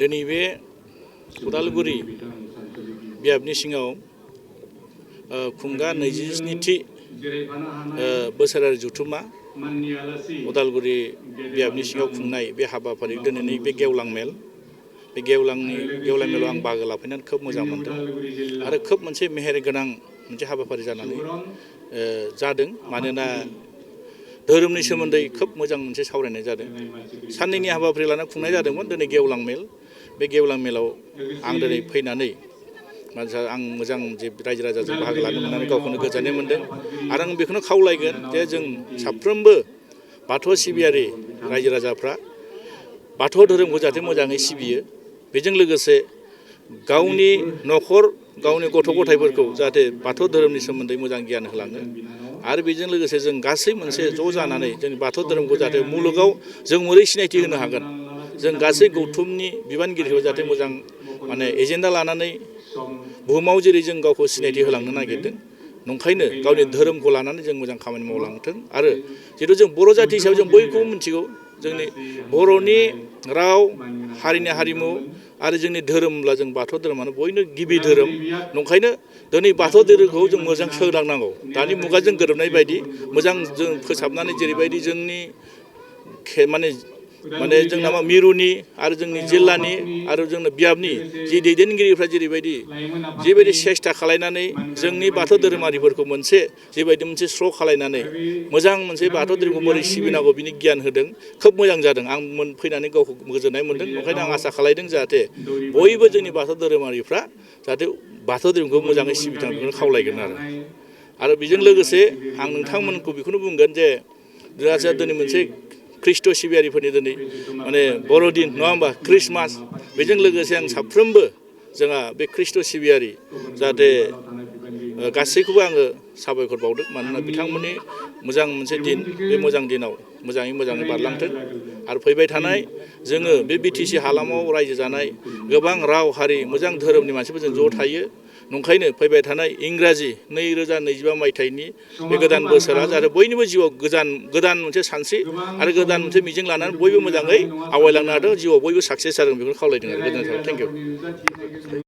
दिनै बे उदालगुरि बियाबनि सिङाव खुंगा 27थि बोसोरारि जथुम्मा उदालगुरि बियाबनि सिङाव खुंनाय बे हाबाफारि दिनैनि बे गेवलां मेल बे गेवलां मेलाव आं बाहागो लाफैनानै खोब मोजां मोनदों आरो खोब मोनसे मेहेर गोनां मोनसे हाबाफारि जानानै जादों। मानोना धोरोमनि सोमोन्दै खोब मोजां मोनसे सावरायनाय जादों। साननैनि हाबाफारि लाना खुंनाय जादोंमोन दिनै गेवलां मेल। बे गेवलां मेलाव आं दिनै फैनानै आं मोजां जे रायजो राजाजों बाहागो लानो मोननानै गावखौनो गोजोननाय मोनदों आरो आं बेखौनो खावलायगोन जे जों साफ्रोमबो बाथौ सिबियारि रायजो राजाफ्रा बाथौ धोरोमखौ जाहाथे मोजाङै सिबियो, बेजों लोगोसे गावनि न'खर गावनि गथ' गथायफोरखौ जाहाथे बाथौ धोरोमनि सोमोन्दै मोजां गियान होलाङो आरो बेजों लोगोसे जों गासै मोनसे ज' जानानै जोंनि बाथौ धोरोमखौ जाहाथे मुलुगाव जों बोरै सिनायथि होनो हागोन, जों गासै गौथुमनि बिबानगिरिखौ जाहाथे मोजां एजेन्डा लानानै बुहुमाव जेरै जों गावखौ सिनायथि होलांनो नागिरदों, नंखायनो गावनि धोरोमखौ लानानै जों मोजां खामानि मावलांथों। आरो जिहेतु जों बर' जाथि हिसाबै जों बयखौबो मिथिगौ जोंनि बर'नि राव, हारिनि हारिमु आरो जोंनि धोरोमब्ला जों बाथौ धोरोमानो बयनो गिबि धोरोम। नंखायनो दिनै बाथौ धोरोमखौ जों मोजां सोलोंनांगौ। दानि मुगाजों गोरोबनाय बायदि मोजां जों फोसाबनानै जेरैबायदि जोंनि जोंना मिरुनि आरो जोंनि जिल्लानि आरो जोंनि बियाबनि जि दैदेनगिरिफ्रा जिबायदि सेस्था खालायनानै जोंनि बाथौ धोरोमारिफोरखौ जिबायदि मोनसे स्र' खालायनानै मोजां मोनसे बाथौ धोरोमखौ बोरै सिबिनांगौ बिनि गियान होदों, खोब मोजां जादों। आं फैनानै गावखौ गोजोननाय मोनदों। ओंखायनो आं आसा खालायदों जाहाथे बयबो जोंनि बाथौ धोरोमारिफ्रा जाहाथे बाथौ धोरोमखौ मोजाङै सिबिथों, बेखौनो खावलायगोन। आरो बेजों लोगोसे आं नोंथांमोनखौ बेखौनो बुंगोन जे जोंहा दिनै मोनसे ख्रिस्ट' सिबियारिफोरनि दिनै बर'दिन नङा होमबा, ख्रिस्टमास। बेजों लोगोसे आं साफ्रोमबो जोंहा बे ख्रिस्ट' सिबियारि जाहाथे गासैखौबो आङो साबायखर बावदों। मानोना बिथांमोननि मोजां मोनसे दिन, बे मोजां दिनाव मोजाङै बारलांथों। आरो फैबाय थानाय जोङो बे BTC हालामाव रायजो जानाय गोबां राव, हारि, मोजां धोरोमनि मानसिफोरजों ज' थायो। नंखायनो फैबाय थानाय इंराजि 2025 मायथाइनि बे गोदान बोसोरा जाहाथे बयनिबो जिउआव गोदान मोनसे सानस्रि आरो गोदान मोनसे मिजिं लानानै बयबो मोजाङै आवगायलांनो हादों, जिउआव बयबो साक्सेस जादों, बेखौनो खावलायदों आरो गोजोननाय थाबाय। Thank you.